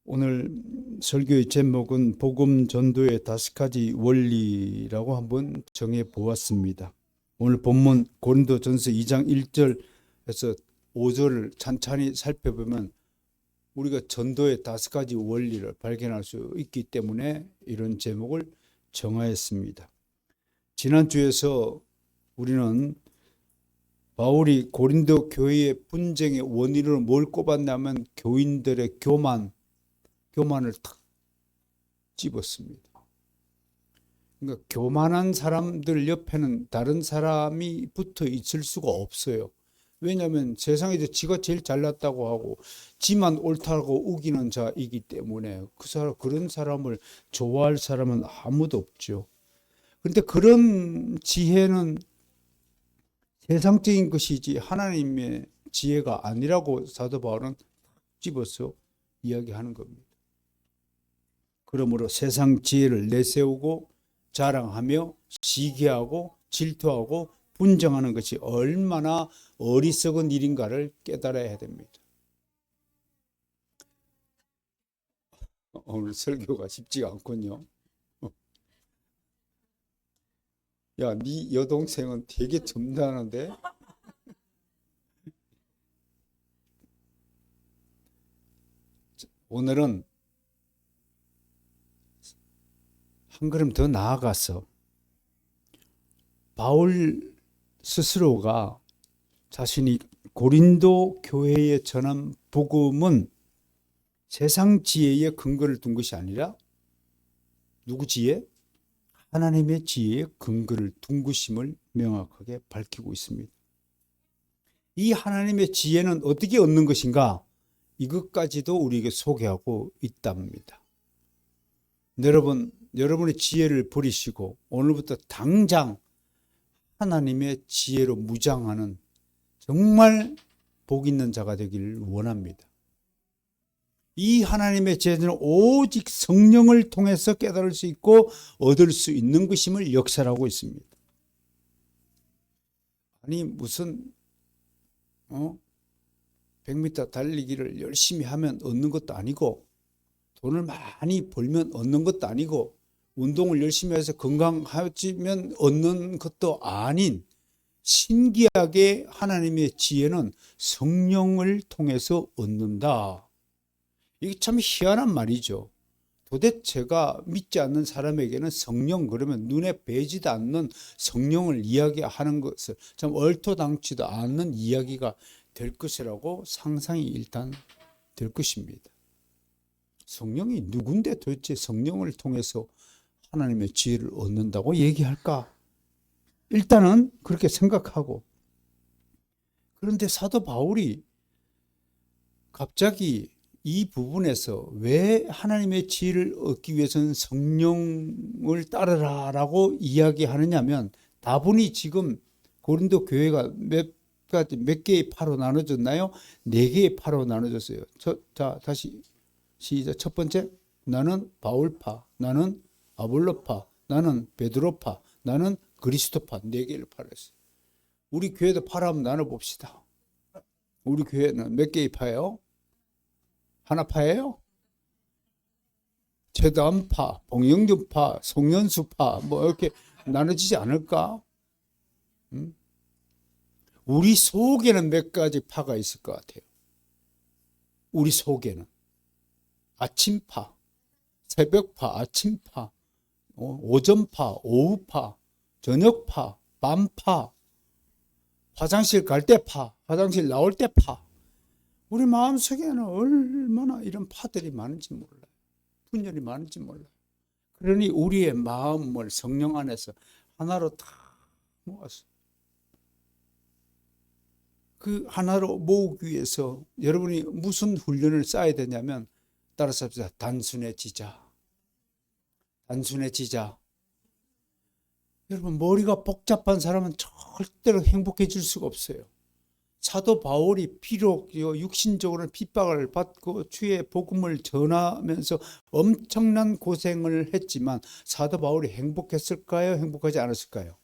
오늘 설교의 제목은 복음 전도의 5가지 원리라고 한번 정해 보았습니다. 오늘 본문 고린도전서 2장 1절에서 5절을 찬찬히 살펴보면 우리가 전도의 5가지 원리를 발견할 수 있기 때문에 이런 제목을 정하였습니다. 지난주에서 우리는 바울이 고린도 교회의 분쟁의 원인으로 뭘 꼽았냐면 교인들의 교만을 탁 집었습니다. 그러니까 교만한 사람들 옆에는 다른 사람이 붙어 있을 수가 없어요. 왜냐하면 세상에서 지가 제일 잘났다고 하고 지만 옳다고 우기는 자이기 때문에 그런 사람을 좋아할 사람은 아무도 없죠. 그런데 그런 지혜는 세상적인 것이지 하나님의 지혜가 아니라고 사도 바울은 집어서 이야기하는 겁니다. 그러므로 세상 지혜를 내세우고 자랑하며 시기하고 질투하고 분정하는 것이 얼마나 어리석은 일인가를 깨달아야 됩니다. 오늘 설교가 쉽지가 않군요. 야, 네 여동생은 되게 점잖은데? 오늘은 한 걸음 더 나아가서 바울 스스로가 자신이 고린도 교회에 전한 복음은 세상 지혜의 근거를 둔 것이 아니라 누구 지혜? 하나님의 지혜의 근거를 둔 것임을 명확하게 밝히고 있습니다. 이 하나님의 지혜는 어떻게 얻는 것인가? 이것까지도 우리에게 소개하고 있답니다. 여러분의 지혜를 버리시고 오늘부터 당장 하나님의 지혜로 무장하는 정말 복 있는 자가 되기를 원합니다. 이 하나님의 지혜는 오직 성령을 통해서 깨달을 수 있고 얻을 수 있는 것임을 역설하고 있습니다. 아니 무슨 100m 달리기를 열심히 하면 얻는 것도 아니고 돈을 많이 벌면 얻는 것도 아니고 운동을 열심히 해서 건강해지면 얻는 것도 아닌 신기하게 하나님의 지혜는 성령을 통해서 얻는다. 이게 참 희한한 말이죠. 도대체가 믿지 않는 사람에게는 성령 그러면 눈에 뵈지도 않는 성령을 이야기하는 것을 참 얼토당치도 않는 이야기가 될 것이라고 상상이 일단 될 것입니다. 성령이 누군데 도대체 성령을 통해서 하나님의 지혜를 얻는다고 얘기할까? 일단은 그렇게 생각하고, 그런데 사도 바울이 갑자기 이 부분에서 왜 하나님의 지혜를 얻기 위해서는 성령을 따르라라고 이야기하느냐면 다분히 지금 고린도 교회가 몇 개의 파로 나눠졌나요? 4개의 파로 나눠졌어요. 자, 다시 시작. 첫 번째, 나는 바울파, 나는 아볼로파, 나는 베드로파, 나는 그리스도파. 4개를 파였어요. 우리 교회도 파를 한번 나눠봅시다. 우리 교회는 몇 개의 파예요? 하나 파예요? 재단파, 봉영준파, 송년수파 뭐 이렇게 나눠지지 않을까? 우리 속에는 몇 가지 파가 있을 것 같아요. 우리 속에는 아침파, 새벽파, 아침파, 오전파, 오후파, 저녁파, 밤파, 화장실 갈 때 파, 화장실 나올 때 파. 우리 마음속에는 얼마나 이런 파들이 많은지 몰라요. 분열이 많은지 몰라요. 그러니 우리의 마음을 성령 안에서 하나로 다 모아서 그 하나로 모으기 위해서 여러분이 무슨 훈련을 쌓아야 되냐면 따라서 합시다. 단순해지자. 단순해지자. 여러분 머리가 복잡한 사람은 절대로 행복해질 수가 없어요. 사도 바울이 비록 육신적으로 핍박을 받고 주의 복음을 전하면서 엄청난 고생을 했지만 사도 바울이 행복했을까요? 행복하지 않았을까요?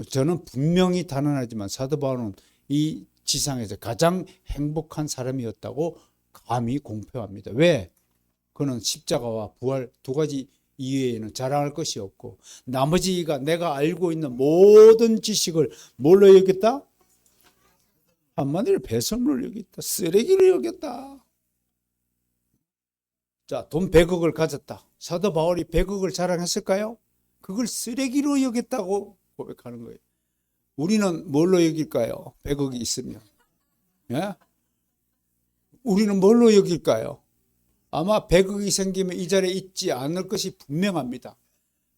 저는 분명히 단언하지만 사도 바울은 이 지상에서 가장 행복한 사람이었다고 감히 공표합니다. 왜? 그는 십자가와 부활 두 가지 이외에는 자랑할 것이 없고 나머지가 내가 알고 있는 모든 지식을 뭘로 여겼다? 한마디로 배설물로 여겼다. 쓰레기로 여겼다. 자, 돈 100억을 가졌다. 사도 바울이 100억을 자랑했을까요? 그걸 쓰레기로 여겼다고 고백하는 거예요. 우리는 뭘로 여길까요? 100억이 있으면. 예? 우리는 뭘로 여길까요? 아마 100억이 생기면 이 자리에 있지 않을 것이 분명합니다.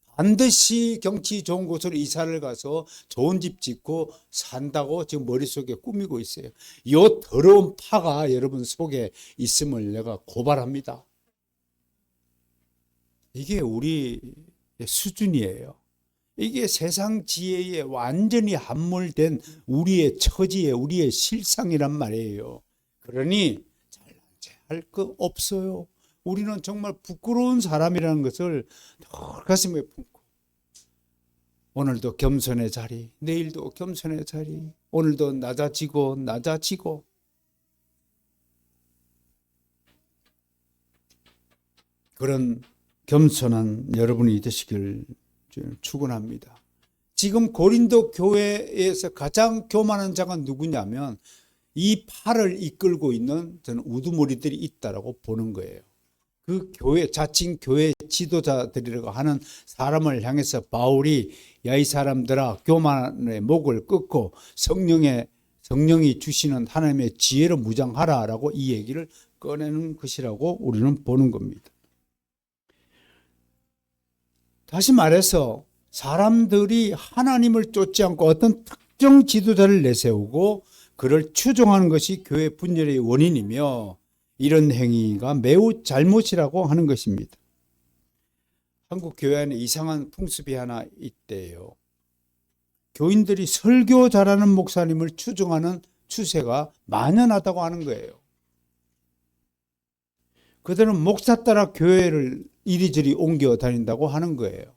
반드시 경치 좋은 곳으로 이사를 가서 좋은 집 짓고 산다고 지금 머릿속에 꾸미고 있어요. 이 더러운 파가 여러분 속에 있음을 내가 고발합니다. 이게 우리 수준이에요. 이게 세상 지혜에 완전히 함몰된 우리의 처지에 우리의 실상이란 말이에요. 그러니 할 거 없어요. 우리는 정말 부끄러운 사람이라는 것을 늘 가슴에 품고 오늘도 겸손의 자리, 내일도 겸손의 자리, 오늘도 낮아지고 그런 겸손한 여러분이 되시길 축원합니다. 지금 고린도 교회에서 가장 교만한 자가 누구냐면 이 팔을 이끌고 있는 저는 우두머리들이 있다라고 보는 거예요. 그 교회, 자칭 교회 지도자들이라고 하는 사람을 향해서 바울이 야, 이 사람들아, 교만의 목을 꺾고 성령이 주시는 하나님의 지혜로 무장하라라고 이 얘기를 꺼내는 것이라고 우리는 보는 겁니다. 다시 말해서 사람들이 하나님을 쫓지 않고 어떤 특정 지도자를 내세우고 그를 추종하는 것이 교회 분열의 원인이며 이런 행위가 매우 잘못이라고 하는 것입니다. 한국 교회 안에 이상한 풍습이 하나 있대요. 교인들이 설교 잘하는 목사님을 추종하는 추세가 만연하다고 하는 거예요. 그들은 목사 따라 교회를 이리저리 옮겨 다닌다고 하는 거예요.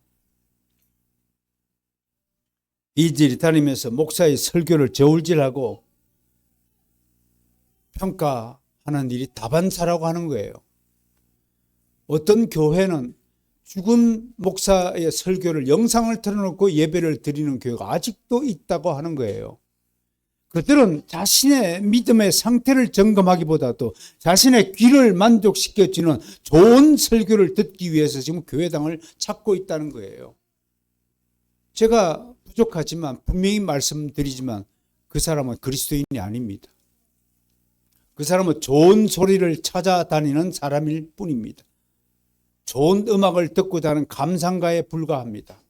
이리저리 다니면서 목사의 설교를 저울질하고 평가하는 일이 다반사라고 하는 거예요. 어떤 교회는 죽은 목사의 설교를 영상을 틀어놓고 예배를 드리는 교회가 아직도 있다고 하는 거예요. 그들은 자신의 믿음의 상태를 점검하기보다도 자신의 귀를 만족시켜주는 좋은 설교를 듣기 위해서 지금 교회당을 찾고 있다는 거예요. 제가 부족하지만 분명히 말씀드리지만 그 사람은 그리스도인이 아닙니다. 그 사람은 좋은 소리를 찾아다니는 사람일 뿐입니다. 좋은 음악을 듣고자 하는 감상가에 불과합니다.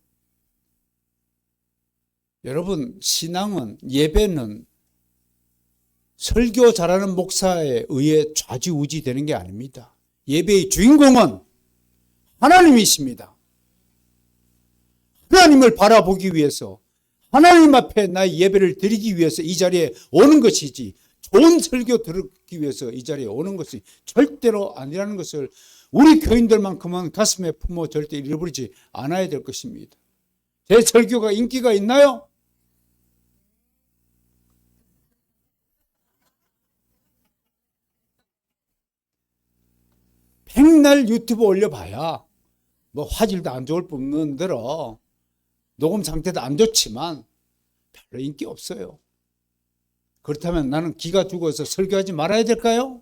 여러분, 신앙은, 예배는 설교 잘하는 목사에 의해 좌지우지 되는 게 아닙니다. 예배의 주인공은 하나님이십니다. 하나님을 바라보기 위해서 하나님 앞에 나의 예배를 드리기 위해서 이 자리에 오는 것이지 좋은 설교 듣기 위해서 이 자리에 오는 것이 절대로 아니라는 것을 우리 교인들만큼은 가슴에 품어 절대 잃어버리지 않아야 될 것입니다. 제 설교가 인기가 있나요? 백날 유튜브 올려봐야 뭐 화질도 안 좋을 뿐더러 녹음 상태도 안 좋지만 별로 인기 없어요. 그렇다면 나는 기가 죽어서 설교하지 말아야 될까요?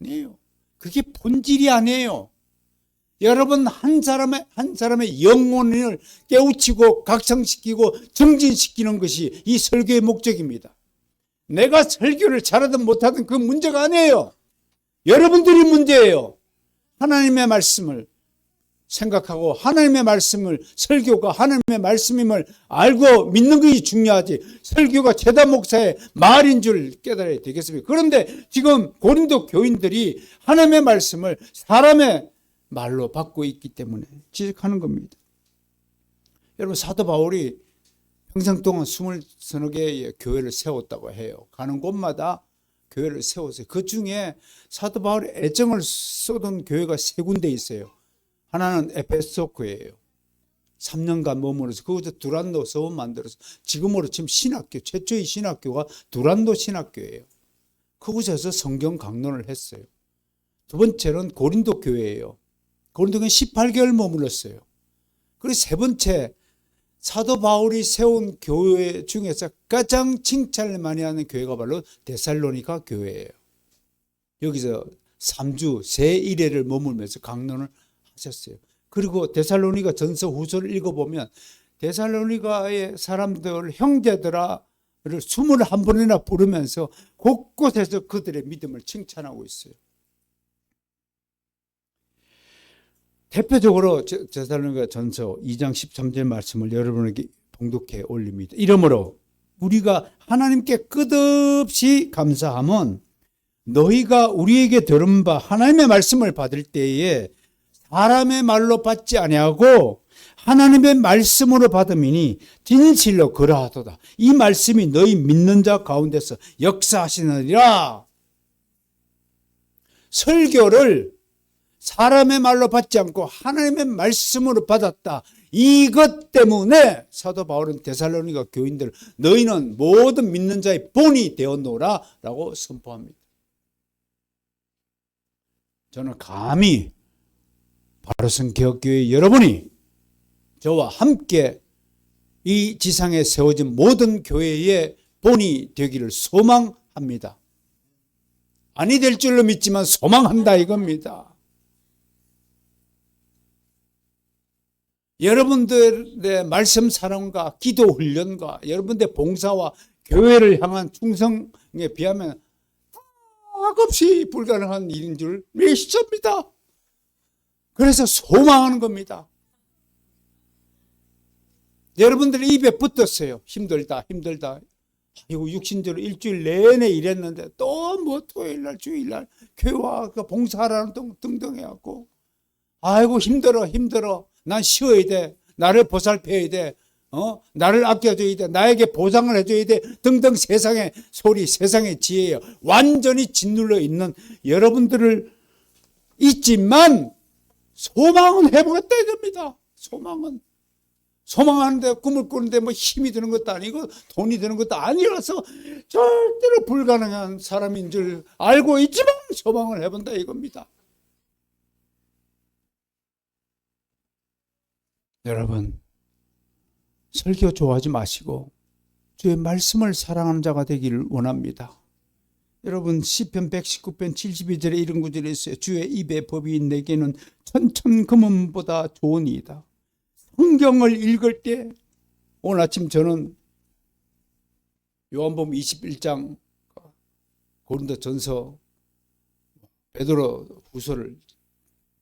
아니에요. 그게 본질이 아니에요. 여러분 한 사람의 영혼을 깨우치고 각성시키고 정진시키는 것이 이 설교의 목적입니다. 내가 설교를 잘하든 못하든 그 문제가 아니에요. 여러분들이 문제예요. 하나님의 말씀을 생각하고 하나님의 말씀을 설교가 하나님의 말씀임을 알고 믿는 것이 중요하지 설교가 제다 목사의 말인 줄 깨달아야 되겠습니다. 그런데 지금 고린도 교인들이 하나님의 말씀을 사람의 말로 받고 있기 때문에 지적하는 겁니다. 여러분 사도 바울이 평생 동안 20서너 개의 교회를 세웠다고 해요. 가는 곳마다 교회를 세웠어요. 그 중에 사도 바울이 애정을 쏟은 교회가 3군데 있어요. 하나는 에베소 교회예요. 3년간 머물러서 거기서 두란노 서원 만들어서 지금으로 지금 신학교 최초의 신학교가 두란노 신학교예요. 그곳에서 성경 강론을 했어요. 두 번째는 고린도 교회예요. 고린도 교회는 18개월 머물렀어요. 그리고 세 번째, 사도 바울이 세운 교회 중에서 가장 칭찬을 많이 하는 교회가 바로 데살로니가 교회예요. 여기서 3주 세 일회를 머물면서 강론을 하셨어요. 그리고 데살로니가 전서 후서를 읽어보면 데살로니가의 사람들, 형제들아를 21번이나 부르면서 곳곳에서 그들의 믿음을 칭찬하고 있어요. 대표적으로 데살로니가 전서 2장 13절 말씀을 여러분에게 봉독해 올립니다. 이러므로 우리가 하나님께 끝없이 감사함은 너희가 우리에게 들은 바 하나님의 말씀을 받을 때에 사람의 말로 받지 아니하고 하나님의 말씀으로 받음이니 진실로 그러하도다. 이 말씀이 너희 믿는 자 가운데서 역사하시느니라. 설교를 사람의 말로 받지 않고 하나님의 말씀으로 받았다. 이것 때문에 사도 바울은 데살로니가 교인들 너희는 모든 믿는 자의 본이 되었노라 라고 선포합니다. 저는 감히 바로선 개혁교회 여러분이 저와 함께 이 지상에 세워진 모든 교회의 본이 되기를 소망합니다. 아니 될 줄로 믿지만 소망한다 이겁니다. 여러분들의 말씀 사랑과 기도 훈련과 여러분들의 봉사와 교회를 향한 충성에 비하면 턱없이 불가능한 일인 줄 믿습니다. 그래서 소망하는 겁니다. 여러분들 입에 붙었어요. 힘들다. 아이고 육신대로 일주일 내내 일했는데 또 뭐 토요일날 주일날 교회와 봉사하라는 등등 해갖고 아이고 힘들어. 난 쉬어야 돼. 나를 보살펴야 돼. 나를 아껴줘야 돼. 나에게 보상을 해줘야 돼. 등등 세상의 소리, 세상의 지혜예요. 완전히 짓눌러 있는 여러분들을 있지만 소망은 해보겠다 이겁니다. 소망하는데 꿈을 꾸는데 뭐 힘이 드는 것도 아니고 돈이 드는 것도 아니라서 절대로 불가능한 사람인 줄 알고 있지만 소망을 해본다 이겁니다. 여러분, 설교 좋아하지 마시고 주의 말씀을 사랑하는 자가 되기를 원합니다. 여러분 시편 119편 72절에 이런 구절이 있어요. 주의 입의 법이 내게는 천천금은보다 좋으니이다. 성경을 읽을 때 오늘 아침 저는 요한복음 21장 고린도전서 베드로 후서를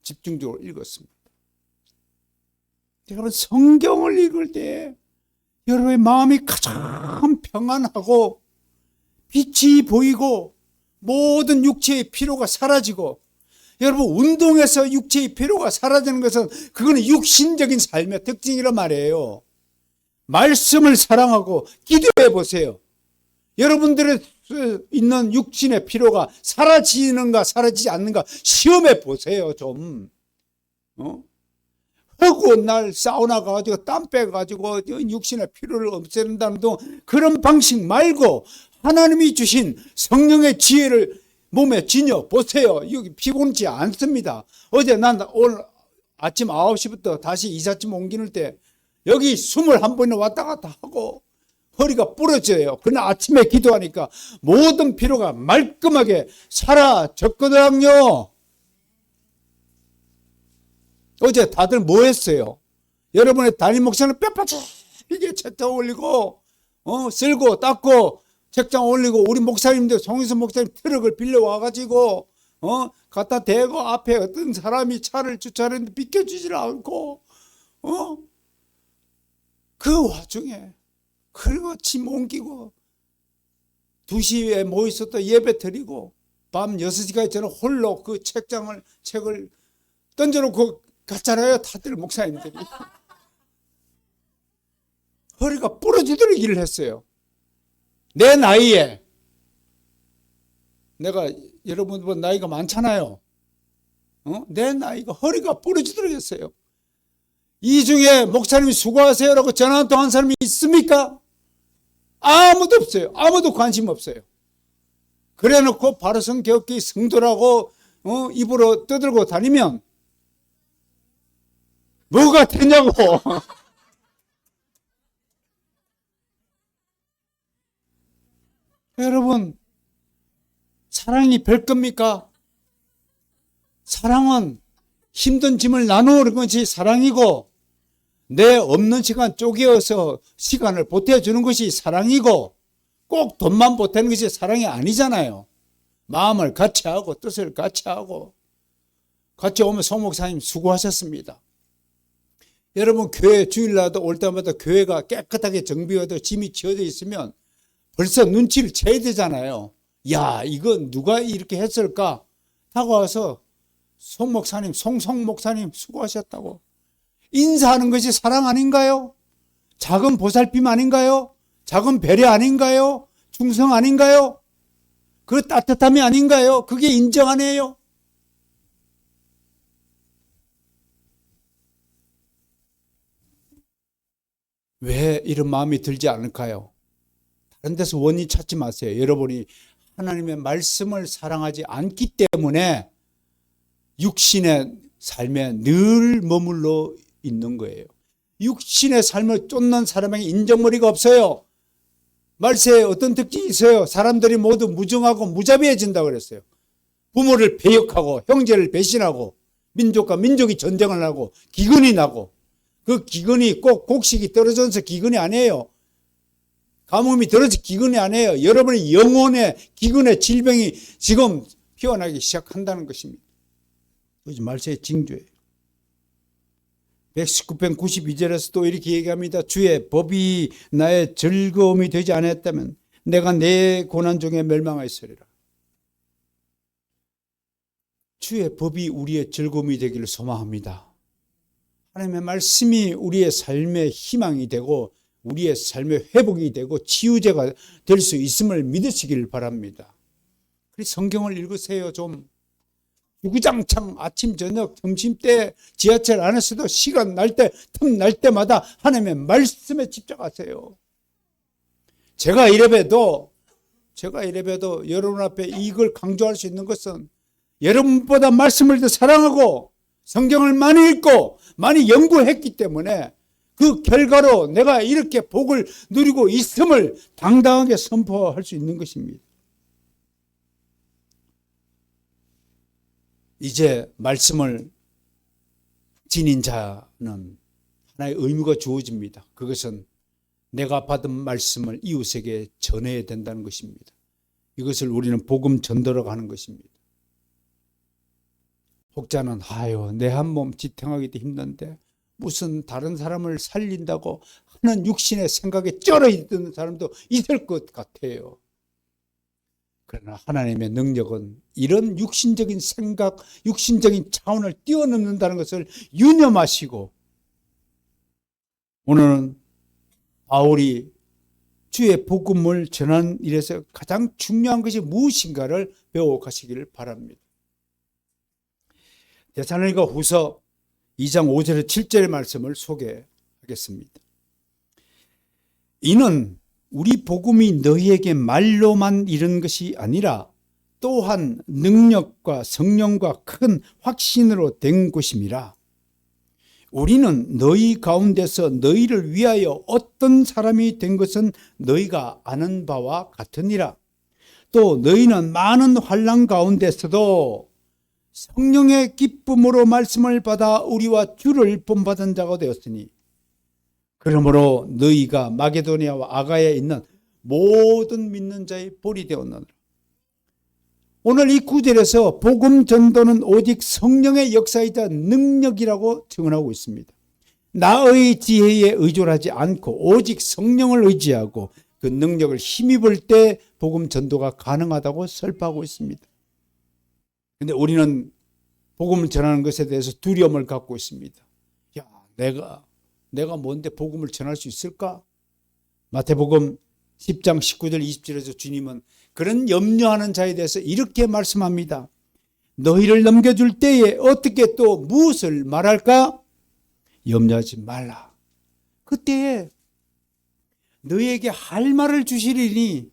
집중적으로 읽었습니다. 여러분 성경을 읽을 때 여러분의 마음이 가장 평안하고 빛이 보이고 모든 육체의 피로가 사라지고 여러분 운동해서 육체의 피로가 사라지는 것은 그거는 육신적인 삶의 특징이란 말이에요. 말씀을 사랑하고 기도해 보세요. 여러분들의 있는 육신의 피로가 사라지는가 사라지지 않는가 시험해 보세요 좀. 허구한 날 사우나 가가지고 땀 빼가지고 육신의 피로를 없애는다는 그런 방식 말고 하나님이 주신 성령의 지혜를 몸에 지녀 보세요. 여기 피곤치 않습니다. 어제 난 오늘 아침 9시부터 다시 이삿짐 옮기는 때 여기 21번이나 왔다 갔다 하고 허리가 부러져요. 그러나 아침에 기도하니까 모든 피로가 말끔하게 사라졌거든요. 어제 다들 뭐 했어요? 여러분의 담임 목사는 뼈빠지게 책장 올리고 쓸고 닦고 책장 올리고 우리 목사님들 송희선 목사님 트럭을 빌려와가지고 갖다 대고 앞에 어떤 사람이 차를 주차했는데 비켜주질 않고 그 와중에 그리고 짐 옮기고 2시에 모이서 예배 드리고 밤 6시까지 저는 홀로 그 책을 던져놓고 갔잖아요. 다들 목사님들이. 허리가 부러지도록 일을 했어요. 내 나이에 내가 여러분 나이가 많잖아요. 내 나이가 허리가 부러지도록 했어요. 이 중에 목사님이 수고하세요라고 전화 한 통 한 사람이 있습니까? 아무도 없어요. 아무도 관심 없어요. 그래놓고 바로선 개혁교회 성도라고 입으로 떠들고 다니면 뭐가 되냐고. 여러분, 사랑이 별겁니까? 사랑은 힘든 짐을 나누는 것이 사랑이고, 내 없는 시간 쪼개어서 시간을 보태주는 것이 사랑이고, 꼭 돈만 보태는 것이 사랑이 아니잖아요. 마음을 같이 하고 뜻을 같이 하고 같이 오면 송 목사님 수고하셨습니다. 여러분, 교회 주일날도 올 때마다 교회가 깨끗하게 정비되어 짐이 지어져 있으면 벌써 눈치를 채야 되잖아요. 야, 이건 누가 이렇게 했을까? 다가와서 송 목사님, 송송 목사님 수고하셨다고 인사하는 것이 사랑 아닌가요? 작은 보살핌 아닌가요? 작은 배려 아닌가요? 충성 아닌가요? 그 따뜻함이 아닌가요? 그게 인정 아니에요? 왜 이런 마음이 들지 않을까요? 다른 데서 원인 찾지 마세요. 여러분이 하나님의 말씀을 사랑하지 않기 때문에 육신의 삶에 늘 머물러 있는 거예요. 육신의 삶을 쫓는 사람에게 인정머리가 없어요. 말세에 어떤 특징이 있어요? 사람들이 모두 무정하고 무자비해진다고 그랬어요. 부모를 배역하고 형제를 배신하고 민족과 민족이 전쟁을 하고 기근이 나고, 그 기근이 꼭 곡식이 떨어져서 기근이 아니에요. 가뭄이 떨어져 기근이 아니에요. 여러분의 영혼의 기근의 질병이 지금 피어나기 시작한다는 것입니다. 그것이 말세의 징조예요. 119편 92절에서 또 이렇게 얘기합니다. 주의 법이 나의 즐거움이 되지 않았다면 내가 내 고난 중에 멸망하였으리라. 주의 법이 우리의 즐거움이 되기를 소망합니다. 하나님의 말씀이 우리의 삶의 희망이 되고 우리의 삶의 회복이 되고 치유제가 될 수 있음을 믿으시길 바랍니다. 그래서 성경을 읽으세요. 좀 주구장창 아침 저녁 점심때 지하철 안에서도 시간 날 때 틈 날 때마다 하나님의 말씀에 집중하세요. 제가 이래봬도 여러분 앞에 이걸 강조할 수 있는 것은 여러분보다 말씀을 더 사랑하고 성경을 많이 읽고 많이 연구했기 때문에 그 결과로 내가 이렇게 복을 누리고 있음을 당당하게 선포할 수 있는 것입니다. 이제 말씀을 지닌 자는 하나의 의무가 주어집니다. 그것은 내가 받은 말씀을 이웃에게 전해야 된다는 것입니다. 이것을 우리는 복음 전도라고 하는 것입니다. 혹자는 내 한 몸 지탱하기도 힘든데 무슨 다른 사람을 살린다고 하는 육신의 생각에 쩔어 있던 사람도 있을 것 같아요. 그러나 하나님의 능력은 이런 육신적인 생각, 육신적인 차원을 뛰어넘는다는 것을 유념하시고, 오늘은 바울이 주의 복음을 전하는 일에서 가장 중요한 것이 무엇인가를 배워가시기를 바랍니다. 데살로니가 후서 2장 5절에 7절의 말씀을 소개하겠습니다. 이는 우리 복음이 너희에게 말로만 이른 것이 아니라 또한 능력과 성령과 큰 확신으로 된 것임이라. 우리는 너희 가운데서 너희를 위하여 어떤 사람이 된 것은 너희가 아는 바와 같으니라. 또 너희는 많은 환난 가운데서도 성령의 기쁨으로 말씀을 받아 우리와 주를 본받은 자가 되었으니, 그러므로 너희가 마게도니아와 아가야에 있는 모든 믿는 자의 볼이 되었느니라. 오늘 이 구절에서 복음 전도는 오직 성령의 역사이자 능력이라고 증언하고 있습니다. 나의 지혜에 의존하지 않고 오직 성령을 의지하고 그 능력을 힘입을 때 복음 전도가 가능하다고 설파하고 있습니다. 그런데 우리는 복음을 전하는 것에 대해서 두려움을 갖고 있습니다. 내가 뭔데 복음을 전할 수 있을까? 마태복음 10장 19절 20절에서 주님은 그런 염려하는 자에 대해서 이렇게 말씀합니다. 너희를 넘겨줄 때에 어떻게 또 무엇을 말할까? 염려하지 말라. 그때에 너희에게 할 말을 주시리니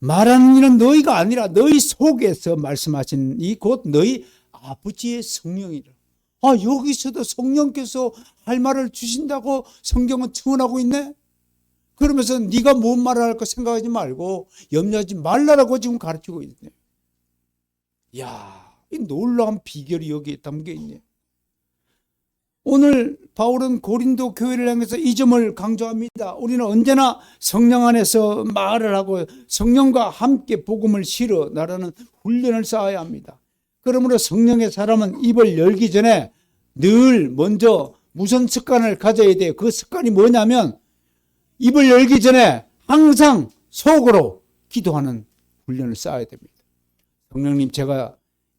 말하는 이는 너희가 아니라 너희 속에서 말씀하신 이 곧 너희 아버지의 성령이라. 여기서도 성령께서 할 말을 주신다고 성경은 증언하고 있네. 그러면서 네가 뭔 말을 할까 생각하지 말고 염려하지 말라라고 지금 가르치고 있네. 이 놀라운 비결이 여기에 담겨 있네. 오늘 바울은 고린도 교회를 향해서 이 점을 강조합니다. 우리는 언제나 성령 안에서 말을 하고 성령과 함께 복음을 실어 나가는 훈련을 쌓아야 합니다. 그러므로 성령의 사람은 입을 열기 전에 늘 먼저 무슨 습관을 가져야 돼요. 그 습관이 뭐냐면 입을 열기 전에 항상 속으로 기도하는 훈련을 쌓아야 됩니다. 성령님, 제가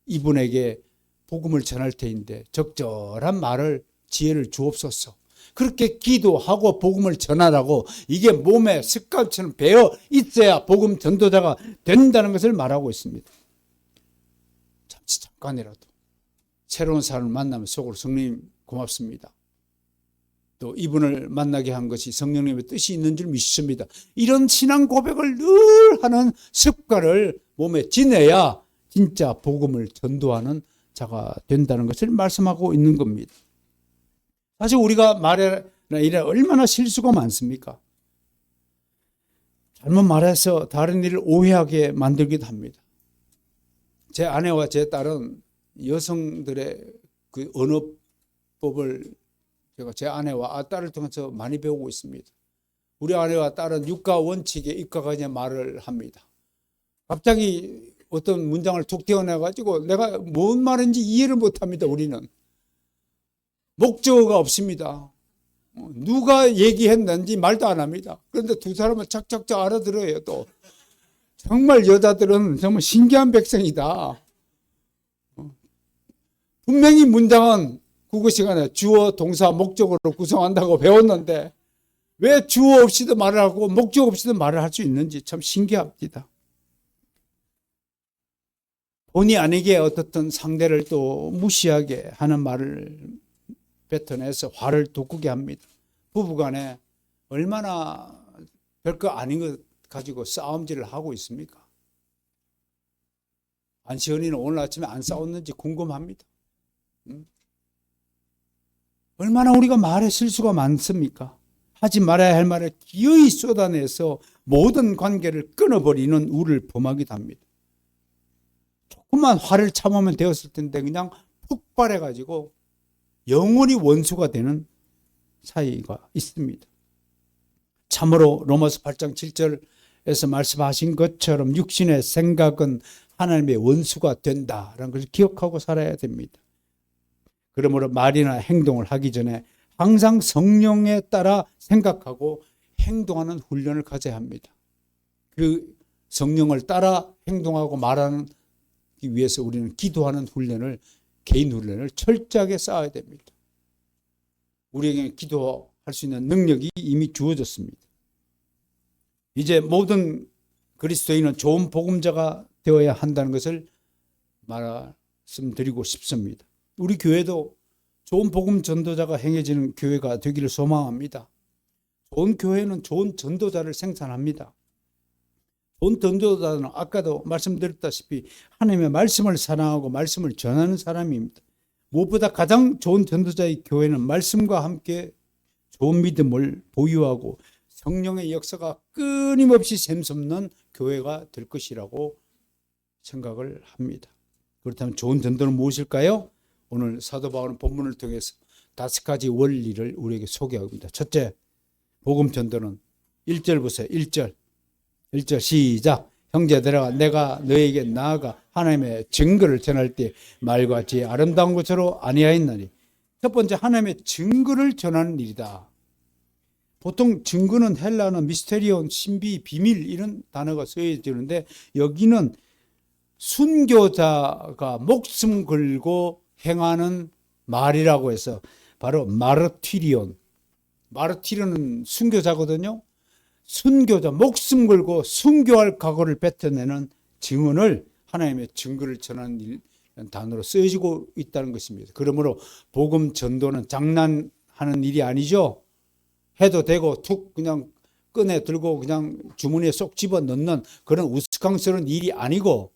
이분에게 복음을 전할 테인데 적절한 말을 지혜를 주옵소서. 그렇게 기도하고 복음을 전하라고 이게 몸에 습관처럼 배어 있어야 복음 전도자가 된다는 것을 말하고 있습니다. 잠깐이라도 새로운 사람을 만나면 속으로 성령님 고맙습니다. 또 이분을 만나게 한 것이 성령님의 뜻이 있는 줄 믿습니다. 이런 신앙 고백을 늘 하는 습관을 몸에 지내야 진짜 복음을 전도하는 자가 된다는 것을 말씀하고 있는 겁니다. 사실 우리가 말이나 일에 얼마나 실수가 많습니까? 잘못 말해서 다른 일을 오해하게 만들기도 합니다. 제 아내와 제 딸은 여성들의 그 언어법을 제가 제 아내와 딸을 통해서 많이 배우고 있습니다. 우리 아내와 딸은 육가 원칙에 입각하냐 말을 합니다. 갑자기 어떤 문장을 툭 떼어내가지고 내가 뭔 말인지 이해를 못합니다. 우리는 목적어가 없습니다. 누가 얘기했는지 말도 안 합니다. 그런데 두 사람은 착착착 알아들어요. 또 정말 여자들은 정말 신기한 백성이다. 분명히 문장은 국어 시간에 주어, 동사, 목적어로 구성한다고 배웠는데 왜 주어 없이도 말을 하고 목적 없이도 말을 할 수 있는지 참 신기합니다. 본의 아니게 어떻든 상대를 또 무시하게 하는 말을 뱉어내서 화를 돋구게 합니다. 부부간에 얼마나 별거 아닌 것 가지고 싸움질을 하고 있습니까? 안시연이는 오늘 아침에 안 싸웠는지 궁금합니다. 얼마나 우리가 말에 실수가 많습니까? 하지 말아야 할 말을 기어이 쏟아내서 모든 관계를 끊어버리는 우를 범하기도 합니다. 조금만 화를 참으면 되었을 텐데 그냥 폭발해가지고 영원히 원수가 되는 사이가 있습니다. 참으로 로마서 8장 7절에서 말씀하신 것처럼 육신의 생각은 하나님의 원수가 된다라는 것을 기억하고 살아야 됩니다. 그러므로 말이나 행동을 하기 전에 항상 성령에 따라 생각하고 행동하는 훈련을 가져야 합니다. 그 성령을 따라 행동하고 말하기 위해서 우리는 기도하는 훈련을, 개인 훈련을 철저하게 쌓아야 됩니다. 우리에게 기도할 수 있는 능력이 이미 주어졌습니다. 이제 모든 그리스도인은 좋은 복음자가 되어야 한다는 것을 말씀드리고 싶습니다. 우리 교회도 좋은 복음 전도자가 행해지는 교회가 되기를 소망합니다. 좋은 교회는 좋은 전도자를 생산합니다. 좋은 전도자는 아까도 말씀드렸다시피 하나님의 말씀을 사랑하고 말씀을 전하는 사람입니다. 무엇보다 가장 좋은 전도자의 교회는 말씀과 함께 좋은 믿음을 보유하고 성령의 역사가 끊임없이 샘솟는 교회가 될 것이라고 생각을 합니다. 그렇다면 좋은 전도는 무엇일까요? 오늘 사도 바울은 본문을 통해서 5가지 원리를 우리에게 소개합니다. 첫째, 복음 전도는 1절 보세요. 1절 시작. 형제들아, 내가 너에게 나아가 하나님의 증거를 전할 때 말과 지혜 아름다운 것으로 아니하였나니. 첫 번째, 하나님의 증거를 전하는 일이다. 보통 증거는 헬라어는 미스테리온, 신비, 비밀 이런 단어가 쓰여지는데 여기는 순교자가 목숨 걸고 행하는 말이라고 해서 바로 마르티리온. 마르티리온은 순교자거든요. 순교자, 목숨 걸고 순교할 각오를 뱉어내는 증언을 하나님의 증거를 전하는 단어로 쓰여지고 있다는 것입니다. 그러므로 복음 전도는 장난하는 일이 아니죠. 해도 되고 툭 그냥 꺼내 들고 그냥 주머니에 쏙 집어 넣는 그런 우스꽝스러운 일이 아니고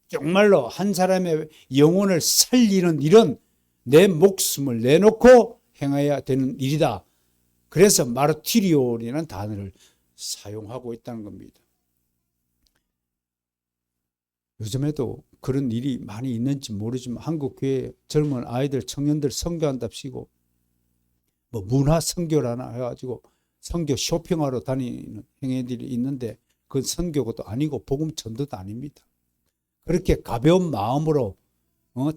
정말로 한 사람의 영혼을 살리는 일은 내 목숨을 내놓고 행해야 되는 일이다. 그래서 마르티리오라는 단어를 사용하고 있다는 겁니다. 요즘에도 그런 일이 많이 있는지 모르지만 한국 교회 젊은 아이들, 청년들 선교한답시고 뭐 문화 선교라나 해가지고 선교 쇼핑하러 다니는 행위들이 있는데 그건 선교도 아니고 복음 전도도 아닙니다. 그렇게 가벼운 마음으로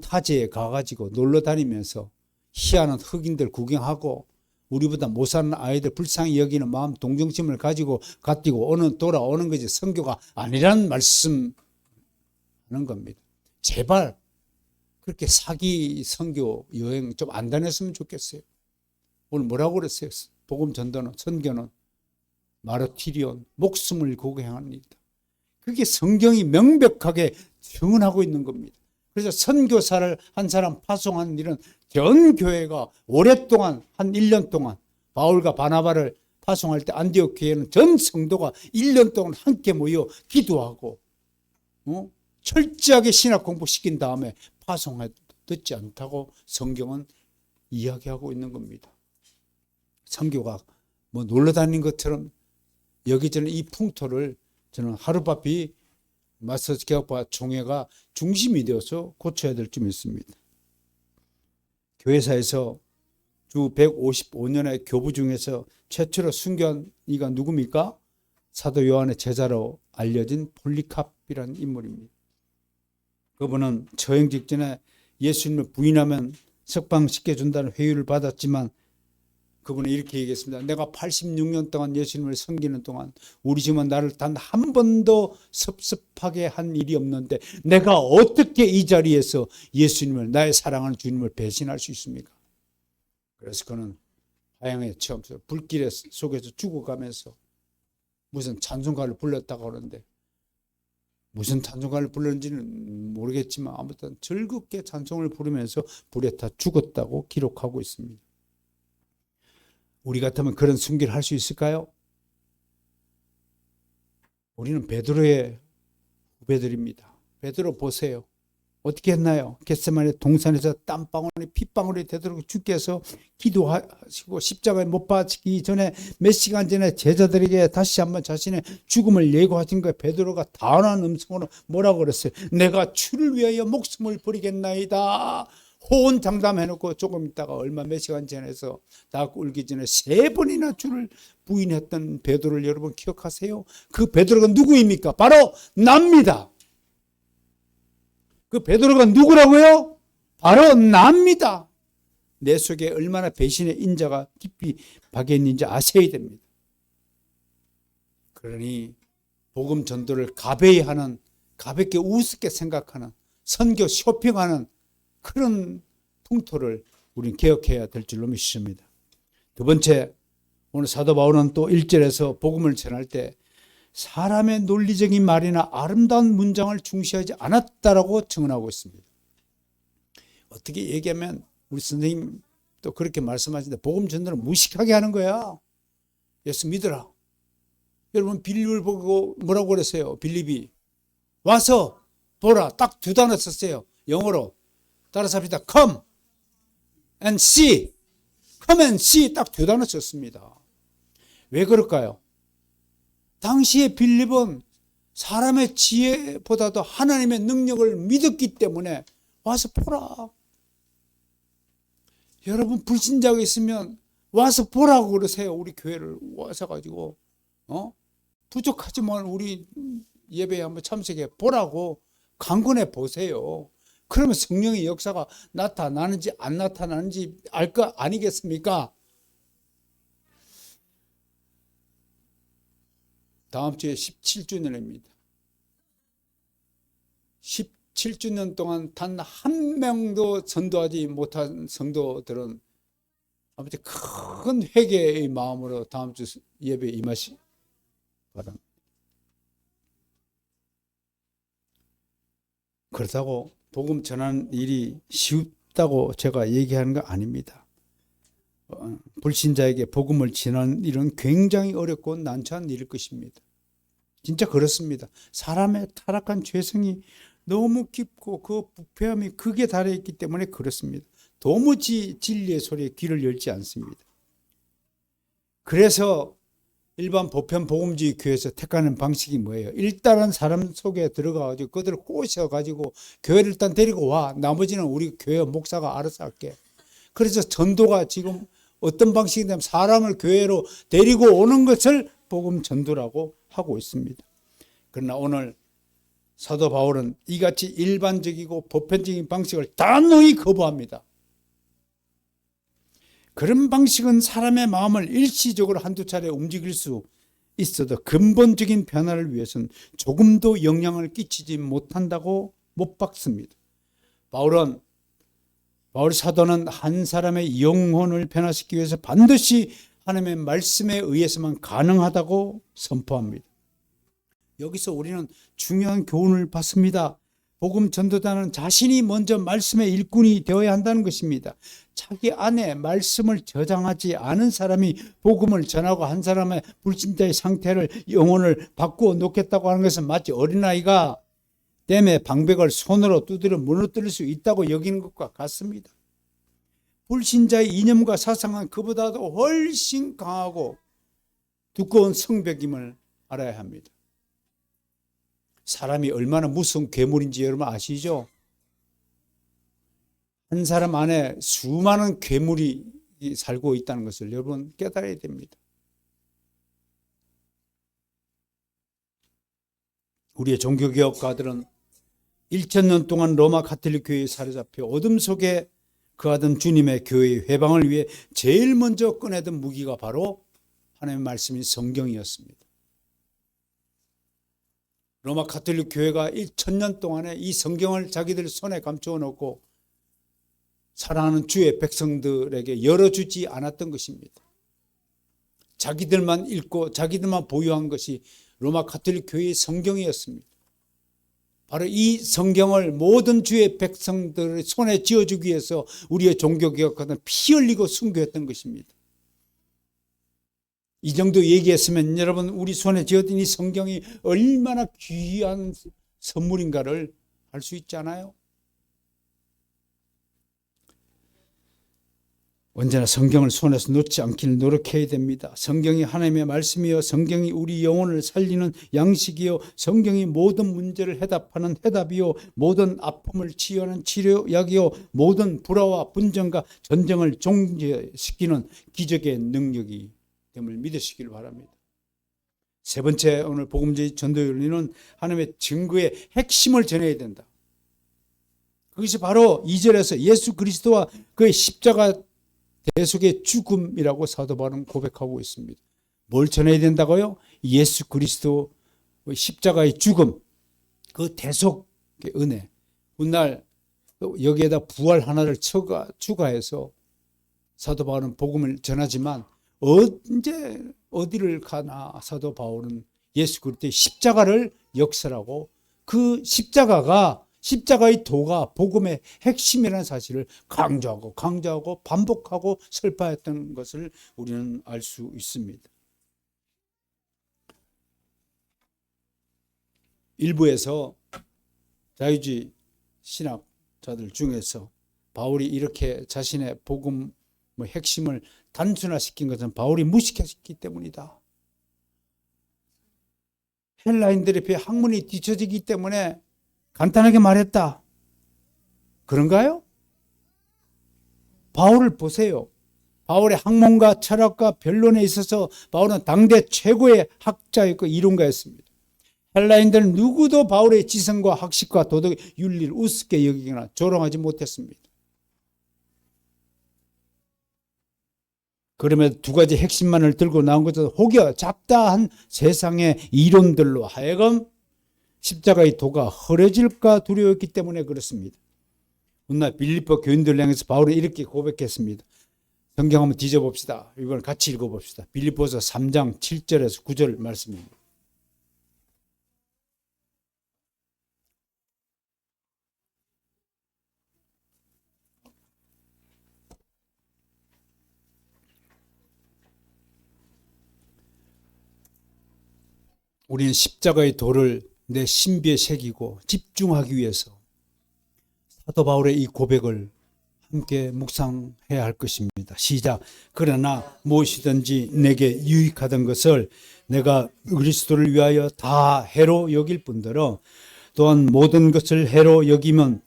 타지에 가가지고 놀러 다니면서 희한한 흑인들 구경하고 우리보다 못 사는 아이들 불쌍히 여기는 마음 동정심을 가지고 돌아오는 것이 선교가 아니라는 말씀 하는 겁니다. 제발 그렇게 사기 선교 여행 좀 안 다녔으면 좋겠어요. 오늘 뭐라고 그랬어요? 복음 전도는 선교는 마르티리온 목숨을 걸고 행하는 일이다. 그게 성경이 명백하게 증언하고 있는 겁니다. 그래서 선교사를 한 사람 파송하는 일은 전 교회가 오랫동안 한 1년 동안 바울과 바나바를 파송할 때 안디옥 교회는 전 성도가 1년 동안 함께 모여 기도하고 철저하게 신학 공부시킨 다음에 파송해 듣지 않다고 성경은 이야기하고 있는 겁니다. 선교가 뭐 놀러 다니는 것처럼 여기저기 이 풍토를 저는 하루바피 마스터스 개혁파 총회가 중심이 되어서 고쳐야 될 점이 있습니다. 교회사에서 주 155년의 교부 중에서 최초로 순교한 이가 누굽니까? 사도 요한의 제자로 알려진 폴리캅이라는 인물입니다. 그분은 처형 직전에 예수님을 부인하면 석방시켜준다는 회유를 받았지만 그분은 이렇게 얘기했습니다. 내가 86년 동안 예수님을 섬기는 동안 우리 집은 나를 단 한 번도 섭섭하게 한 일이 없는데 내가 어떻게 이 자리에서 예수님을 나의 사랑하는 주님을 배신할 수 있습니까? 그래서 그는 화양에 처음 불길 속에서 죽어가면서 무슨 찬송가를 불렀다고 하는데 무슨 찬송가를 불렀는지는 모르겠지만 아무튼 즐겁게 찬송을 부르면서 불에 타 죽었다고 기록하고 있습니다. 우리 같으면 그런 순교를 할 수 있을까요? 우리는 베드로의 후배들입니다. 베드로 보세요. 어떻게 했나요? 겟세마네 동산에서 땀방울이 핏방울이 되도록 주께서 기도하시고 십자가에 못 박히기 전에 몇 시간 전에 제자들에게 다시 한번 자신의 죽음을 예고하신 거예요. 베드로가 다운한 음성으로 뭐라고 그랬어요? 내가 주를 위하여 목숨을 버리겠나이다. 호언장담해놓고 조금 있다가 얼마 몇 시간 전에서 다 울기 전에 3번이나 주를 부인했던 베드로를 여러분 기억하세요? 그 베드로가 누구입니까? 바로 납니다. 그 베드로가 누구라고요? 바로 납니다. 내 속에 얼마나 배신의 인자가 깊이 박혀있는지 아셔야 됩니다. 그러니 복음 전도를 가벼이 하는, 가볍게 우습게 생각하는, 선교 쇼핑하는 그런 풍토를 우리는 개혁해야 될 줄로 믿습니다. 두 번째, 오늘 사도 바울은 또 1절에서 복음을 전할 때 사람의 논리적인 말이나 아름다운 문장을 중시하지 않았다라고 증언하고 있습니다. 어떻게 얘기하면 우리 선생님 또 그렇게 말씀하시는데 복음 전도는 무식하게 하는 거야. 예수 믿으라. 여러분 빌립을 보고 뭐라고 그랬어요? 빌립이 와서 보라. 딱 2단어 썼어요. 영어로. 따라서 합시다. Come and see. Come and see. 딱 2단어 썼습니다. 왜 그럴까요? 당시에 빌립은 사람의 지혜보다도 하나님의 능력을 믿었기 때문에 와서 보라. 여러분 불신자가 있으면 와서 보라고 그러세요. 우리 교회를 와서 가지고 부족하지만 우리 예배에 한번 참석해 보라고 강권해 보세요. 그러면 성령의 역사가 나타나는지 안 나타나는지 알 거 아니겠습니까? 다음 주에 17주년입니다. 17주년 동안 단 한 명도 전도하지 못한 성도들은 아무튼 큰 회개의 마음으로 다음 주 예배에 임하시 바랍니다. 그렇다고 복음 전하는 일이 쉽다고 제가 얘기하는 거 아닙니다. 불신자에게 복음을 전하는 일은 굉장히 어렵고 난처한 일일 것입니다. 진짜 그렇습니다. 사람의 타락한 죄성이 너무 깊고 그 부패함이 극에 달해 있기 때문에 그렇습니다. 도무지 진리의 소리에 귀를 열지 않습니다. 그래서 일반 보편 복음주의 교회에서 택하는 방식이 뭐예요? 일단은 사람 속에 들어가가지고 그들을 꼬셔가지고 교회를 일단 데리고 와. 나머지는 우리 교회 목사가 알아서 할게. 그래서 전도가 지금 어떤 방식이냐면 사람을 교회로 데리고 오는 것을 복음 전도라고 하고 있습니다. 그러나 오늘 사도 바울은 이같이 일반적이고 보편적인 방식을 단호히 거부합니다. 그런 방식은 사람의 마음을 일시적으로 한두 차례 움직일 수 있어도 근본적인 변화를 위해서는 조금도 영향을 끼치지 못한다고 못 박습니다. 바울 사도는 한 사람의 영혼을 변화시키기 위해서 반드시 하나님의 말씀에 의해서만 가능하다고 선포합니다. 여기서 우리는 중요한 교훈을 받습니다. 복음 전도자는 자신이 먼저 말씀의 일꾼이 되어야 한다는 것입니다. 자기 안에 말씀을 저장하지 않은 사람이 복음을 전하고 한 사람의 불신자의 상태를 영혼을 바꾸어 놓겠다고 하는 것은 마치 어린아이가 댐의 방백을 손으로 두드려 무너뜨릴 수 있다고 여기는 것과 같습니다. 불신자의 이념과 사상은 그보다도 훨씬 강하고 두꺼운 성벽임을 알아야 합니다. 사람이 얼마나 무서운 괴물인지 여러분 아시죠? 한 사람 안에 수많은 괴물이 살고 있다는 것을 여러분 깨달아야 됩니다. 우리의 종교개혁가들은 1000년 동안 로마 가톨릭 교회에 사로잡혀 어둠 속에 거하던 주님의 교회의 회방을 위해 제일 먼저 꺼내던 무기가 바로 하나님의 말씀인 성경이었습니다. 로마 가톨릭 교회가 1000년 동안에 이 성경을 자기들 손에 감추어 놓고 사랑하는 주의 백성들에게 열어주지 않았던 것입니다. 자기들만 읽고 자기들만 보유한 것이 로마 가톨릭 교회의 성경이었습니다. 바로 이 성경을 모든 주의 백성들의 손에 쥐어주기 위해서 우리의 종교개혁가는 피 흘리고 순교했던 것입니다. 이 정도 얘기했으면 여러분 우리 손에 쥐어진 이 성경이 얼마나 귀한 선물인가를 알 수 있잖아요. 언제나 성경을 손에서 놓지 않기를 노력해야 됩니다. 성경이 하나님의 말씀이요, 성경이 우리 영혼을 살리는 양식이요, 성경이 모든 문제를 해답하는 해답이요, 모든 아픔을 치유하는 치료약이요, 모든 불화와 분쟁과 전쟁을 종죄시키는 기적의 능력이 됨을 믿으시길 바랍니다. 세 번째, 오늘 복음주의 전도 윤리는 하나님의 증거의 핵심을 전해야 된다. 그것이 바로 2절에서 예수 그리스도와 그의 십자가 대속의 죽음이라고 사도 바울은 고백하고 있습니다. 뭘 전해야 된다고요? 예수 그리스도 십자가의 죽음, 그 대속의 은혜. 훗날 여기에다 부활 하나를 추가해서 사도 바울은 복음을 전하지만 언제 어디를 가나 사도 바울은 예수 그리스도의 십자가를 역설하고 그 십자가의 도가 복음의 핵심이라는 사실을 강조하고 반복하고 설파했던 것을 우리는 알 수 있습니다. 일부에서 자유주의 신학자들 중에서 바울이 이렇게 자신의 복음의 핵심을 단순화시킨 것은 바울이 무식했기 때문이다. 헬라인들에 비해 학문이 뒤처지기 때문에 간단하게 말했다. 그런가요? 바울을 보세요. 바울의 학문과 철학과 변론에 있어서 바울은 당대 최고의 학자였고 이론가였습니다. 헬라인들은 누구도 바울의 지성과 학식과 도덕의 윤리를 우습게 여기거나 조롱하지 못했습니다. 그러면 두 가지 핵심만을 들고 나온 것은 혹여 잡다한 세상의 이론들로 하여금 십자가의 도가 흐려질까 두려웠기 때문에 그렇습니다. 훗날 빌립보 교인들을 향해서 바울은 이렇게 고백했습니다. 성경 한번 뒤져봅시다. 이걸 같이 읽어봅시다. 빌립보서 3장 7절에서 9절 말씀입니다. 우리는 십자가의 도를 내 신비에 새기고 집중하기 위해서 사도 바울의 이 고백을 함께 묵상해야 할 것입니다. 시작. 그러나 무엇이든지 내게 유익하던 것을 내가 그리스도를 위하여 다 해로 여길 뿐더러 또한 모든 것을 해로 여기면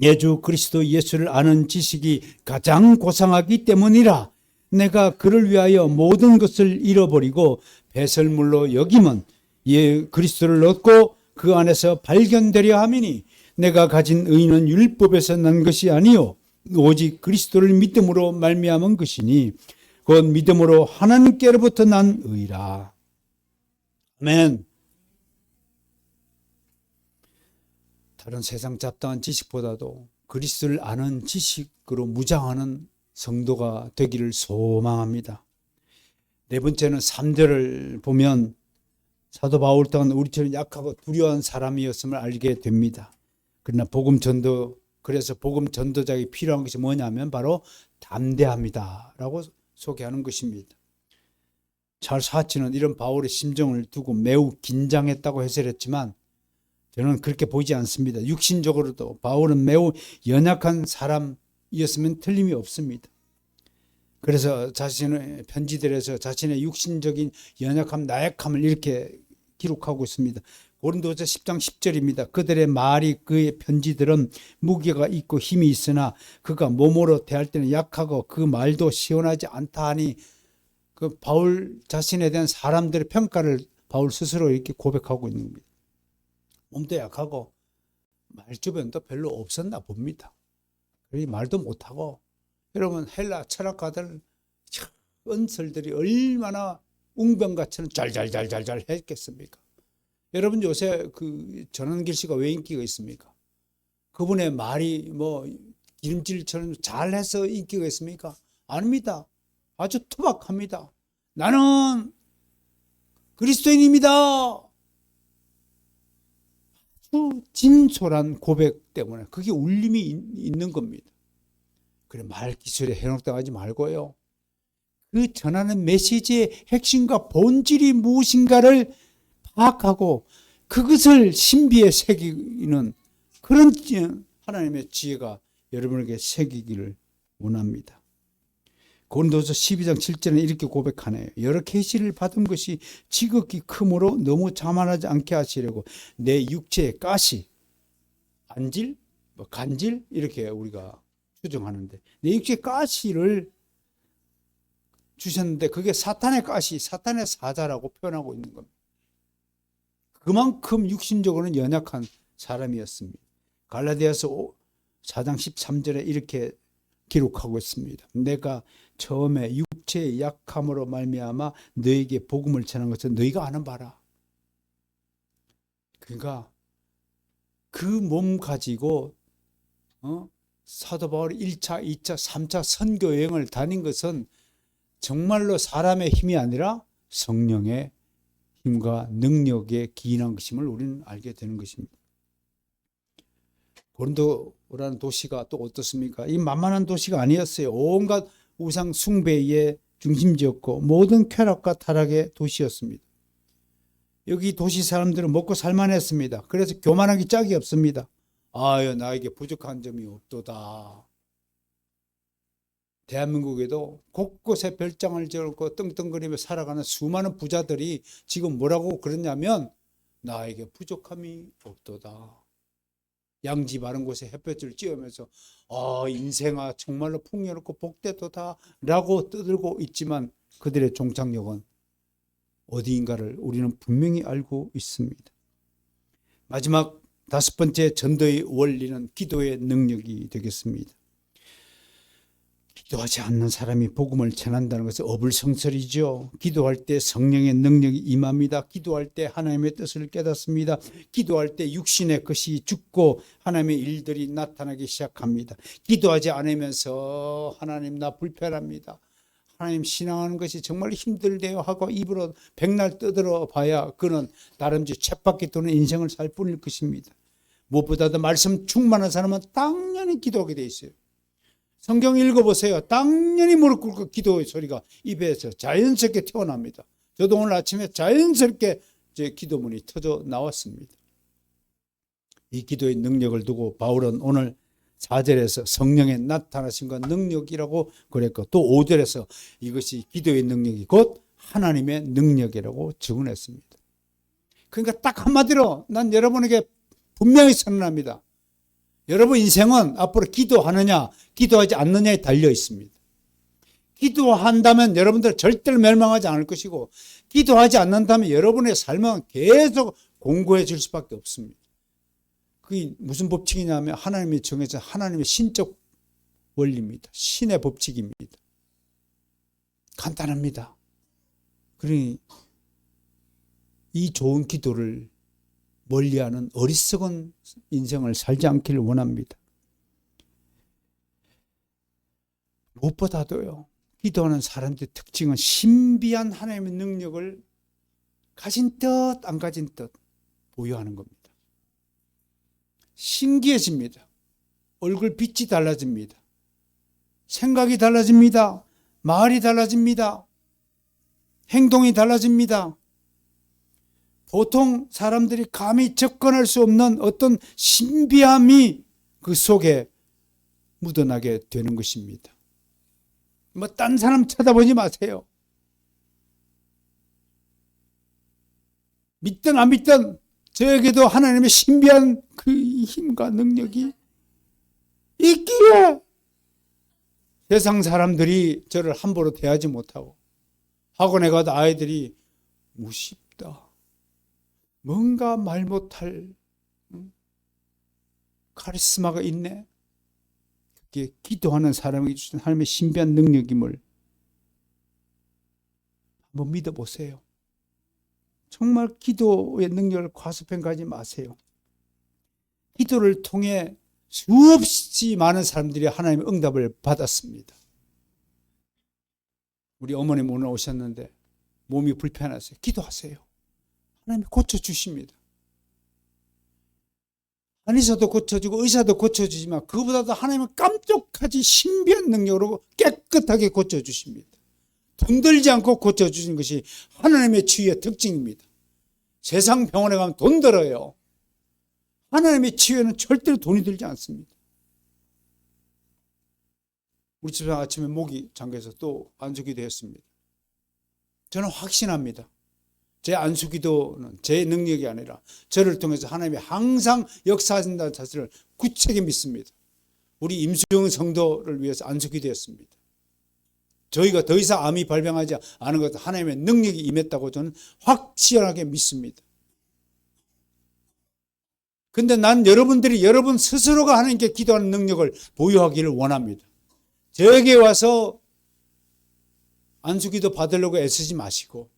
예주 그리스도 예수를 아는 지식이 가장 고상하기 때문이라. 내가 그를 위하여 모든 것을 잃어버리고 배설물로 여기면 그리스도를 얻고 그 안에서 발견되려 함이니 내가 가진 의는 율법에서 난 것이 아니요 오직 그리스도를 믿음으로 말미암은 것이니 곧 믿음으로 하나님께로부터 난 의라. 아멘. 다른 세상 잡다한 지식보다도 그리스도를 아는 지식으로 무장하는 성도가 되기를 소망합니다. 네 번째는 3절을 보면 사도 바울 또한 우리처럼 약하고 두려운 사람이었음을 알게 됩니다. 그러나 그래서 복음 전도자에게 필요한 것이 뭐냐면 바로 담대합니다 라고 소개하는 것입니다. 찰스 하치는 이런 바울의 심정을 두고 매우 긴장했다고 해설했지만 저는 그렇게 보이지 않습니다. 육신적으로도 바울은 매우 연약한 사람이었으면 틀림이 없습니다. 그래서 자신의 편지들에서 자신의 육신적인 연약함, 나약함을 이렇게 기록하고 있습니다. 고린도서 10장 10절입니다. 그들의 말이 그의 편지들은 무게가 있고 힘이 있으나 그가 몸으로 대할 때는 약하고 그 말도 시원하지 않다 하니 그 바울 자신에 대한 사람들의 평가를 바울 스스로 이렇게 고백하고 있는 겁니다. 몸도 약하고 말주변도 별로 없었나 봅니다. 그러니 말도 못하고 여러분 헬라 철학가들 은설들이 얼마나 웅변가처럼 잘잘잘잘잘 했겠습니까? 여러분 요새 그 전원길 씨가 왜 인기가 있습니까? 그분의 말이 뭐 기름질처럼 잘해서 인기가 있습니까? 아닙니다. 아주 투박합니다. 나는 그리스도인입니다. 아주 진솔한 고백 때문에 그게 울림이 있는 겁니다. 그래 말 기술에 현혹당하지 말고요. 그 전하는 메시지의 핵심과 본질이 무엇인가를 파악하고 그것을 신비에 새기는 그런 하나님의 지혜가 여러분에게 새기기를 원합니다. 고린도서 12장 7절에 이렇게 고백하네요. 여러 계시를 받은 것이 지극히 크므로 너무 자만하지 않게 하시려고 내 육체의 가시, 안질, 간질 이렇게 우리가 추정하는데 내 육체의 가시를 주셨는데 그게 사탄의 가시, 사탄의 사자라고 표현하고 있는 겁니다. 그만큼 육신적으로는 연약한 사람이었습니다. 갈라디아서 4장 13절에 이렇게 기록하고 있습니다. 내가 처음에 육체의 약함으로 말미암아 너에게 복음을 전한 것은 너희가 아는 바라. 그러니까 그 몸 가지고 사도 바울이 1차, 2차, 3차 선교 여행을 다닌 것은 정말로 사람의 힘이 아니라 성령의 힘과 능력에 기인한 것임을 우리는 알게 되는 것입니다. 고린도라는 도시가 또 어떻습니까? 이 만만한 도시가 아니었어요. 온갖 우상 숭배의 중심지였고 모든 쾌락과 타락의 도시였습니다. 여기 도시 사람들은 먹고 살만했습니다. 그래서 교만하기 짝이 없습니다. 아유 나에게 부족한 점이 없도다. 대한민국에도 곳곳에 별장을 지었고 떵떵거리며 살아가는 수많은 부자들이 지금 뭐라고 그러냐면 나에게 부족함이 없도다. 양지 바른 곳에 햇볕을 쬐으면서 인생아 정말로 풍요롭고 복되도다 라고 떠들고 있지만 그들의 종착역은 어디인가를 우리는 분명히 알고 있습니다. 마지막 5번째 전도의 원리는 기도의 능력이 되겠습니다. 기도하지 않는 사람이 복음을 전한다는 것은 어불성설이죠. 기도할 때 성령의 능력이 임합니다. 기도할 때 하나님의 뜻을 깨닫습니다. 기도할 때 육신의 것이 죽고 하나님의 일들이 나타나기 시작합니다. 기도하지 않으면서 하나님 나 불편합니다. 하나님 신앙하는 것이 정말 힘들대요 하고 입으로 백날 떠들어 봐야 그는 다름쥐 쳇바퀴 도는 인생을 살 뿐일 것입니다. 무엇보다도 말씀 충만한 사람은 당연히 기도하게 돼 있어요. 성경 읽어보세요. 당연히 무릎 꿇고 기도의 소리가 입에서 자연스럽게 튀어납니다. 저도 오늘 아침에 자연스럽게 번째 기도문이 터져 나왔습니다. 이 기도의 능력을 두고 바울은 오늘 4절에서 성령의 나타나심과 능력이라고 그랬고, 또 5절에서 이것이 기도의 능력이 곧 하나님의 능력이라고 증언했습니다. 그러니까 딱 한마디로 난 여러분에게 분명히 선언합니다. 여러분 인생은 앞으로 기도하느냐 기도하지 않느냐에 달려 있습니다. 기도한다면 여러분들 절대로 멸망하지 않을 것이고, 기도하지 않는다면 여러분의 삶은 계속 공고해질 수밖에 없습니다. 그게 무슨 법칙이냐면 하나님이 정해진 하나님의 신적 원리입니다. 신의 법칙입니다. 간단합니다. 그러니 이 좋은 기도를 멀리하는 어리석은 인생을 살지 않기를 원합니다. 무엇보다도요, 기도하는 사람들의 특징은 신비한 하나님의 능력을 가진 듯 안 가진 듯 보유하는 겁니다. 신기해집니다. 얼굴 빛이 달라집니다. 생각이 달라집니다. 말이 달라집니다. 행동이 달라집니다. 보통 사람들이 감히 접근할 수 없는 어떤 신비함이 그 속에 묻어나게 되는 것입니다. 뭐 딴 사람 쳐다보지 마세요. 믿든 안 믿든 저에게도 하나님의 신비한 그 힘과 능력이 있기에 세상 사람들이 저를 함부로 대하지 못하고, 학원에 가도 아이들이 무섭다, 뭔가 말 못할 카리스마가 있네. 그게 기도하는 사람에게 주신 하나님의 신비한 능력임을 한번 믿어보세요. 정말 기도의 능력을 과소평가하지 마세요. 기도를 통해 수없이 많은 사람들이 하나님의 응답을 받았습니다. 우리 어머님 오늘 오셨는데 몸이 불편하세요. 기도하세요. 하나님이 고쳐주십니다. 한의사도 고쳐주고 의사도 고쳐주지만 그보다도 하나님은 깜짝하지 신비한 능력으로 깨끗하게 고쳐주십니다. 돈 들지 않고 고쳐주신 것이 하나님의 치유의 특징입니다. 세상 병원에 가면 돈 들어요. 하나님의 치유에는 절대로 돈이 들지 않습니다. 우리 집에 아침에 목이 잠겨서 또 안수기도 했습니다. 저는 확신합니다. 제 안수기도는 제 능력이 아니라 저를 통해서 하나님이 항상 역사하신다는 사실을 굳세게 믿습니다. 우리 임수영 성도를 위해서 안수기도했습니다. 저희가 더 이상 암이 발병하지 않은 것은 하나님의 능력이 임했다고 저는 확실하게 믿습니다. 근데 난 여러분들이 여러분 스스로가 하나님께 기도하는 능력을 보유하기를 원합니다. 저에게 와서 안수기도 받으려고 애쓰지 마시고,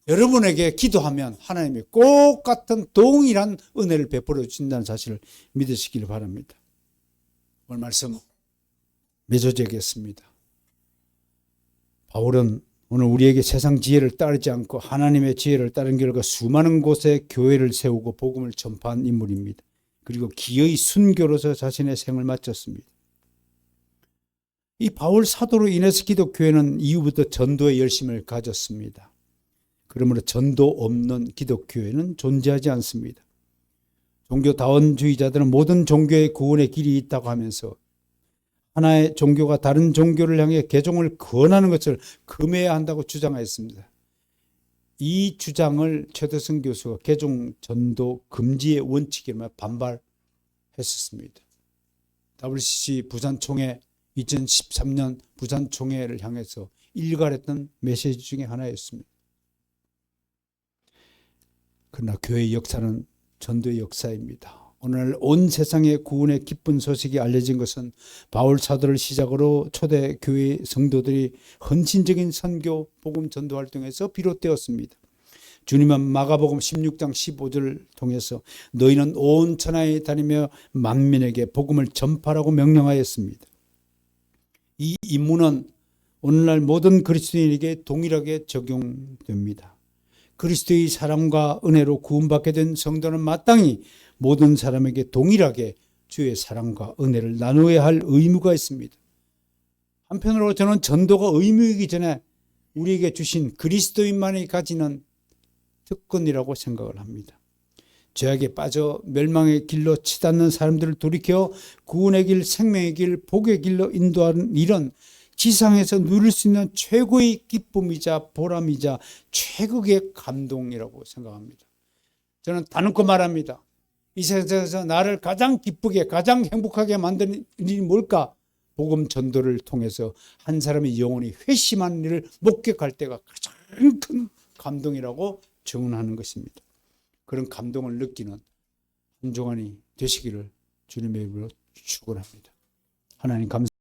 여러분에게 기도하면 하나님이 꼭 같은 동일한 은혜를 베풀어 주신다는 사실을 믿으시기를 바랍니다. 오늘 말씀 맺어지겠습니다. 바울은 오늘 우리에게 세상 지혜를 따르지 않고 하나님의 지혜를 따른 결과 수많은 곳에 교회를 세우고 복음을 전파한 인물입니다. 그리고 기어이 순교로서 자신의 생을 마쳤습니다. 이 바울 사도로 인해서 기독교회는 이후부터 전도의 열심을 가졌습니다. 그러므로 전도 없는 기독교회는 존재하지 않습니다. 종교다원주의자들은 모든 종교의 구원의 길이 있다고 하면서 하나의 종교가 다른 종교를 향해 개종을 권하는 것을 금해야 한다고 주장하였습니다. 이 주장을 최대성 교수가 개종 전도 금지의 원칙에만 반발했었습니다. WCC 부산총회 2013년 부산총회를 향해서 일갈했던 메시지 중에 하나였습니다. 그러나 교회의 역사는 전도의 역사입니다. 오늘 온 세상에 구원의 기쁜 소식이 알려진 것은 바울 사도를 시작으로 초대 교회 성도들이 헌신적인 선교, 복음 전도 활동에서 비롯되었습니다. 주님은 마가복음 16장 15절을 통해서 너희는 온 천하에 다니며 만민에게 복음을 전파하라고 명령하였습니다. 이 임무는 오늘날 모든 그리스도인에게 동일하게 적용됩니다. 그리스도의 사랑과 은혜로 구원받게 된 성도는 마땅히 모든 사람에게 동일하게 주의 사랑과 은혜를 나누어야 할 의무가 있습니다. 한편으로 저는 전도가 의무이기 전에 우리에게 주신 그리스도인만이 가지는 특권이라고 생각을 합니다. 죄악에 빠져 멸망의 길로 치닫는 사람들을 돌이켜 구원의 길, 생명의 길, 복의 길로 인도하는 일은 지상에서 누릴 수 있는 최고의 기쁨이자 보람이자 최고의 감동이라고 생각합니다. 저는 다놓고 말합니다. 이 세상에서 나를 가장 기쁘게 가장 행복하게 만드는 일이 뭘까? 복음 전도를 통해서 한 사람의 영혼이 회심하는 일을 목격할 때가 가장 큰 감동이라고 증언하는 것입니다. 그런 감동을 느끼는 한 주간이 되시기를 주님의 이름으로 축원합니다. 하나님 감사합니다.